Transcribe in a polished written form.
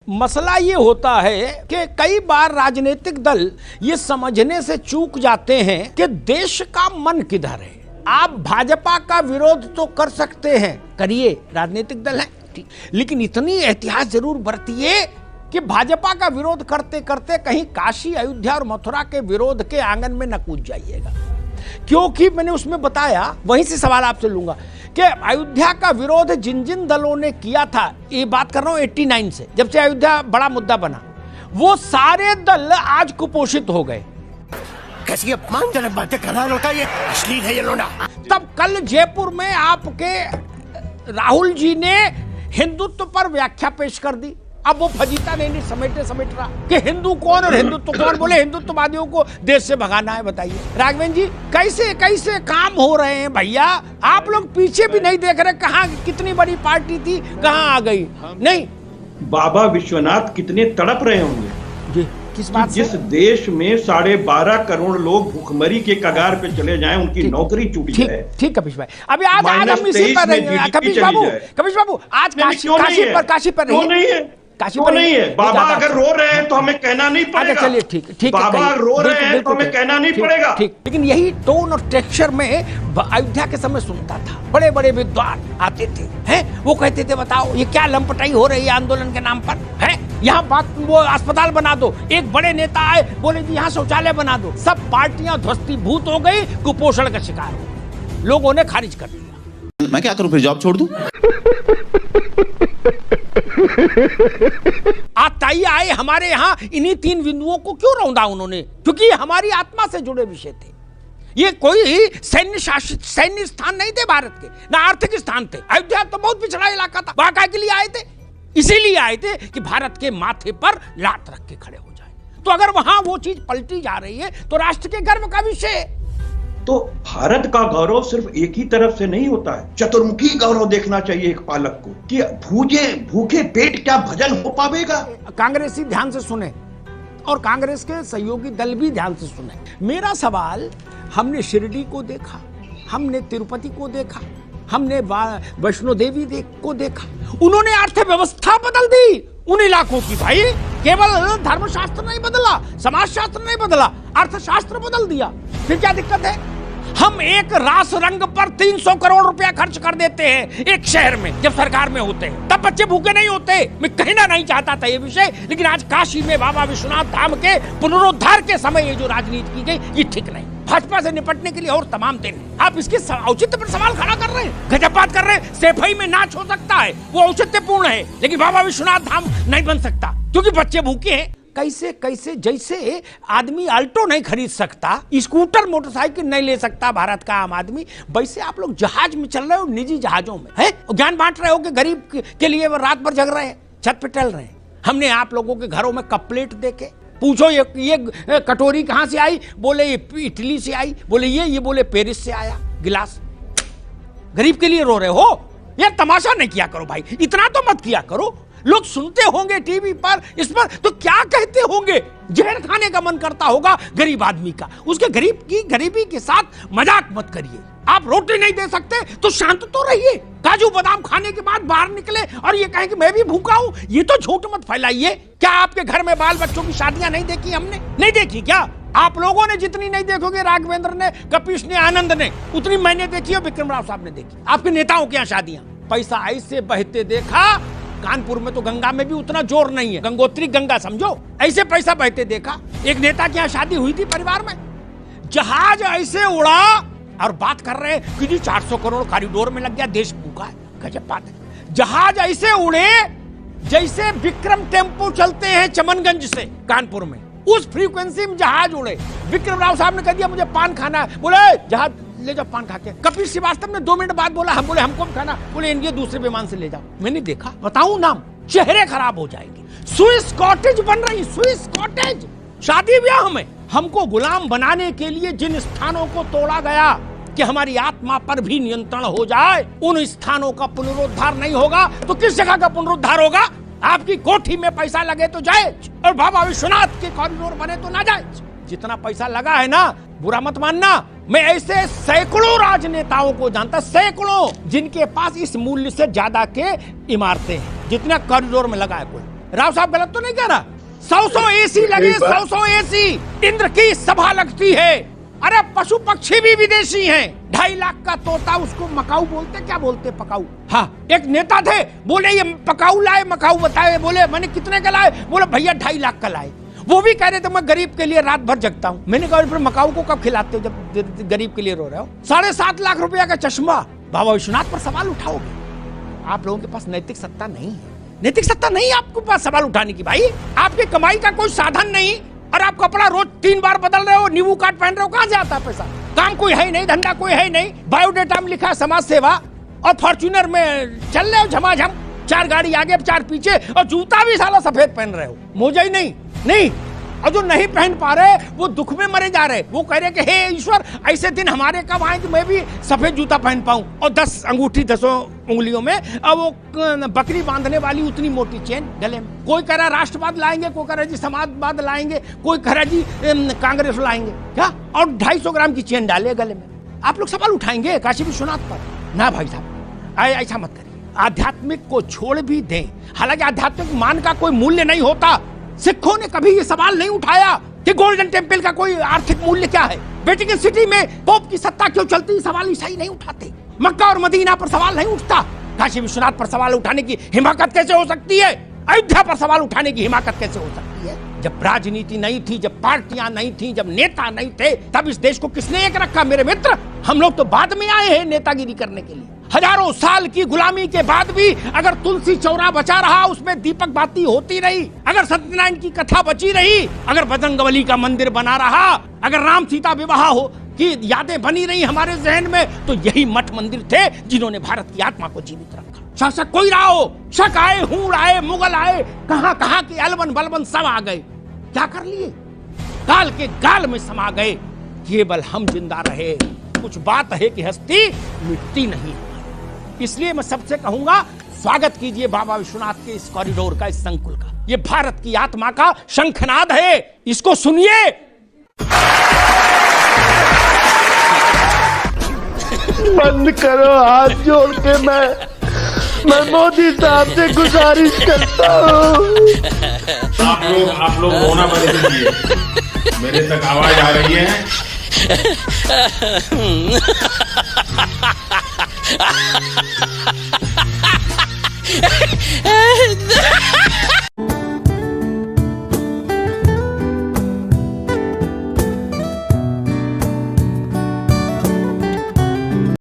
मसला ये होता है कि कई बार राजनीतिक दल ये समझने से चूक जाते हैं कि देश का मन किधर है। आप भाजपा का विरोध तो कर सकते हैं, करिए, राजनीतिक दल है, लेकिन इतनी एहतियात जरूर बरतिए कि भाजपा का विरोध करते करते कहीं काशी, अयोध्या और मथुरा के विरोध के आंगन में न कूद जाइएगा। क्योंकि मैंने उसमें बताया, वहीं से सवाल आपसे लूंगा कि अयोध्या का विरोध जिन जिन दलों ने किया था, ये बात कर रहा हूं 89 से, जब से अयोध्या बड़ा मुद्दा बना, वो सारे दल आज कुपोषित हो गए। कैसी अपमानजनक बातें कर रहा है लौटा, ये अश्लील है ये लोना। तब कल जयपुर में आपके राहुल जी ने हिंदुत्व पर व्याख्या पेश कर दी। अब वो फजीता नहीं समेट रहा कि हिंदू कौन और हिंदुत्व कौन। बोले हिंदुत्ववादियों को देश से भगाना है। बताइए राघवेंद्र जी, कैसे कैसे काम हो रहे हैं भैया। आप लोग पीछे भी नहीं देख रहे, कहाँ कितनी बड़ी पार्टी थी, कहाँ आ गई। नहीं, बाबा विश्वनाथ कितने तड़प रहे होंगे जी, किस बात जिस देश में 12.5 करोड़ लोग भूखमरी के कगार पे चले जाएं, उनकी नौकरी छूट जाए। ठीक कपिश भाई, अभी आज हम इसी पर रहेंगे। कपिश बाबू आज काशी पर नहीं है। काशी पर नहीं है। बाबा अगर रो रहे हैं तो हमें कहना नहीं पड़ेगा। चलिए ठीक, बाबा रो रहे हैं तो हमें कहना नहीं पड़ेगा। ठीक, लेकिन यही टोन और टेक्सचर में अयोध्या के समय सुनता था। बड़े बड़े विद्वान आते थे, हैं, वो कहते थे बताओ ये क्या लंपटाई हो रही है आंदोलन के नाम पर, है, यहाँ बात वो अस्पताल बना दो। एक बड़े नेता आए, बोले जी यहाँ शौचालय बना दो। सब पार्टियां ध्वस्तीभूत हो गई, कुपोषण का शिकार हो, लोगों ने खारिज कर दिया। मैं क्या करूं, फिर जॉब छोड़ दूं? ताई आए हमारे यहाँ, इन्हीं 3 बिंदुओं को क्यों रौंदा उन्होंने? क्योंकि ये हमारी आत्मा से जुड़े विषय थे। ये कोई सैन्य स्थान नहीं थे भारत के, ना आर्थिक स्थान थे। अयोध्या तो बहुत पिछड़ा इलाका था। वहां काय के लिए आए थे? इसीलिए आए थे कि भारत के माथे पर लात रख के खड़े हो जाए। तो अगर वहां वो चीज पलटी जा रही है तो राष्ट्र के गर्व का विषय है। तो भारत का गौरव सिर्फ एक ही तरफ से नहीं होता है, चतुर्मुखी गौरव देखना चाहिए एक पालक को कि भूखे पेट क्या भजन हो पावेगा। कांग्रेसी ध्यान से सुने और कांग्रेस के सहयोगी दल भी ध्यान से सुने। मेरा सवाल, हमने शिरडी को देखा, हमने तिरुपति को देखा, हमने वैष्णो देवी को देखा, उन्होंने अर्थव्यवस्था बदल दी उन इलाकों की। भाई केवल धर्मशास्त्र नहीं बदला, समाजशास्त्र नहीं बदला, अर्थशास्त्र बदल दिया। फिर क्या दिक्कत है? हम एक रास रंग पर 300 करोड़ रुपया खर्च कर देते हैं एक शहर में, जब सरकार में होते हैं तब बच्चे भूखे नहीं होते। मैं कहना नहीं चाहता था ये विषय, लेकिन आज काशी में बाबा विश्वनाथ धाम के पुनरुद्धार के समय ये जो राजनीति की गई, ये ठीक नहीं। भाजपा से निपटने के लिए और तमाम दिन आप इसके औचित्य पर सवाल खड़ा कर रहे हैं, गजब बात कर रहे हैं। सेफई में नाच हो सकता है, वो औचित्यपूर्ण है, लेकिन बाबा विश्वनाथ धाम नहीं बन सकता क्योंकि बच्चे भूखे हैं। कैसे कैसे, जैसे आदमी अल्टो नहीं खरीद सकता, स्कूटर मोटरसाइकिल नहीं ले सकता भारत का आम आदमी, वैसे आप लोग जहाज में चल रहे हो, निजी जहाजों में, है, ज्ञान बांट रहे हो कि गरीब के लिए रात भर जग रहे हैं, छत पे टहल रहे हैं। हमने आप लोगों के घरों में कप प्लेट देके, पूछो ये कटोरी कहां से आई, बोले ये इटली से आई, बोले ये बोले पेरिस से आया गिलास। गरीब के लिए रो रहे हो यार, तमाशा नहीं किया करो भाई, इतना तो मत किया करो। लोग सुनते होंगे टीवी पर, इस पर, तो क्या कहते होंगे? जहर खाने का मन करता होगा गरीब आदमी का। उसके गरीबी के साथ मजाक मत करिए। आप रोटी नहीं दे सकते तो शांत तो रहिए। काजू बादाम खाने के बाद बाहर निकले और ये कहें कि मैं भी भूखा हूं, ये तो झूठ मत फैलाइए। क्या आपके घर में बाल बच्चों की शादियां नहीं देखी? हमने नहीं देखी क्या? आप लोगों ने जितनी नहीं देखोगे, राघवेंद्र ने, कपिश ने, आनंद ने, उतनी मैंने देखी और विक्रम राव साहब ने देखी। आपके नेताओं के यहाँ शादियां पैसा ऐसे बहते देखा। कानपुर में तो गंगा में भी उतना जोर नहीं है, गंगोत्री गंगा समझो, ऐसे पैसा बहते देखा। एक नेता की यहाँ शादी हुई थी परिवार में, जहाज ऐसे उड़ा और बात कर रहे हैं कि जी 400 करोड़ कॉरिडोर में लग गया, देश भूखा है। गजब बात है। जहाज ऐसे उड़े जैसे विक्रम टेम्पो चलते हैं चमनगंज से कानपुर में, उस फ्रीक्वेंसी में जहाज उड़े। विक्रम राव साहब ने कह दिया मुझे पान खाना है, बोले जहाज ले जाओ पान खा के। कपिल श्रीवास्तव ने 2 मिनट बाद बोला, हम बोले हमको भी खाना, बोले इनके दूसरे विमान से ले जाओ। मैंने देखा, बताऊं नाम, चेहरे खराब हो जाएंगे। स्विस कॉटेज बन रही, स्विस कॉटेज शादी ब्याह में। हमको गुलाम बनाने के लिए जिन स्थानों को तोड़ा गया कि हमारी आत्मा पर भी नियंत्रण हो जाए, उन स्थानों का पुनरुद्धार नहीं होगा तो किस जगह का पुनरुद्धार होगा? आपकी कोठी में पैसा लगे तो जायज, और बाबा विश्वनाथ के कॉरिडोर बने तो ना जायज। जितना पैसा लगा है ना, बुरा मत मानना, मैं ऐसे सैकड़ों राजनेताओं को जानता, सैकड़ों, जिनके पास इस मूल्य से ज्यादा के इमारतें हैं जितना कॉरिडोर में लगा है कोई। राव साहब गलत तो नहीं कह रहा? 100 एसी लगे, 100 एसी, इंद्र की सभा लगती है। अरे पशु पक्षी भी विदेशी हैं। 2.5 लाख का तोता, उसको मकाऊ बोलते, क्या बोलते? पकाऊ। हाँ, एक नेता थे, बोले ये पकाऊ लाए, मकाऊ बताए। बोले मैंने कितने का लाए? बोले भैया 2.5 लाख का लाए। वो भी कह रहे थे मैं गरीब के लिए रात भर जगता हूँ। मैंने कहा फिर मकाऊ को कब खिलाते हो जब गरीब के लिए रो रहे हो? 7.5 लाख रुपया का चश्मा। बाबा विश्वनाथ पर सवाल उठाओगे? आप लोगों के पास नैतिक सत्ता नहीं है। नैतिक सत्ता नहीं आपके पास सवाल उठाने की। भाई आपकी कमाई का कोई साधन नहीं और आप कपड़ा रोज 3 बार बदल रहे हो, नींबू काट पहन रहे हो, कहां से आता है पैसा? काम कोई है नहीं, धंधा कोई है नहीं, बायोडेटा में लिखा है समाज सेवा, और फॉर्च्यूनर में चल रहे हो झमाझम, 4 गाड़ी आगे 4 पीछे, और जूता भी साला सफेद पहन रहे हो, मोजा ही नहीं। और जो नहीं पहन पा रहे वो दुख में मरे जा रहे। वो कह रहे कि हे ईश्वर ऐसे दिन हमारे कब आए कि मैं भी सफेद जूता पहन पाऊं, और 10 अंगूठी 10 उंगलियों में, और वो बकरी बांधने वाली उतनी मोटी चेन गले में। कोई कह रहा राष्ट्रवाद लाएंगे, कोई कह रहा जी समाजवाद लाएंगे, कोई कह रहा जी कांग्रेस लाएंगे, क्या? और 250 ग्राम की चेन डाले गले में। आप लोग सवाल उठाएंगे काशी विश्वनाथ पर? ना भाई साहब, ऐसा मत करिए। आध्यात्मिक को छोड़ भी दें, हालांकि आध्यात्मिक मान का कोई मूल्य नहीं होता। सिखों ने कभी ये सवाल नहीं उठाया कि गोल्डन टेम्पल का कोई आर्थिक मूल्य क्या है, वेटिकन सिटी में पोप की सत्ता क्यों चलती, सवाल ईसाई नहीं उठाते। मक्का और मदीना पर सवाल नहीं उठता। काशी विश्वनाथ पर सवाल उठाने की हिमाकत कैसे हो सकती है? अयोध्या पर सवाल उठाने की हिमाकत कैसे हो सकती है? जब राजनीति नहीं थी, जब पार्टियां नहीं थी, जब नेता नहीं थे, तब इस देश को किसने एक रखा मेरे मित्र? हम लोग तो बाद में आए हैं नेतागिरी करने के लिए। हजारों साल की गुलामी के बाद भी अगर तुलसी चौरा बचा रहा, उसमें दीपक बाती होती रही, अगर सत्यनारायण की कथा बची रही, अगर बजरंगबली का मंदिर बना रहा, अगर राम सीता विवाह हो की यादें बनी रही हमारे जहन में, तो यही मठ मंदिर थे जिन्होंने भारत की आत्मा को जीवित रखा। शासक कोई रहा हो, शक आए, हूण आए, मुगल आए, कहां के अलवन बलवन सब आ गए, क्या कर लिए? काल के गाल में समा गए। केवल हम जिंदा रहे। कुछ बात है कि हस्ती मिटती नहीं। इसलिए मैं सबसे कहूंगा, स्वागत कीजिए बाबा विश्वनाथ के इस कॉरिडोर का, इस संकुल का। ये भारत की आत्मा का शंखनाद है, इसको सुनिए। बंद करो, हाथ जोड़ के मैं मोदी साहब से गुजारिश करता हूँ। आप लोग रोना बंद कीजिए। मेरे तक आवाज आ रही है।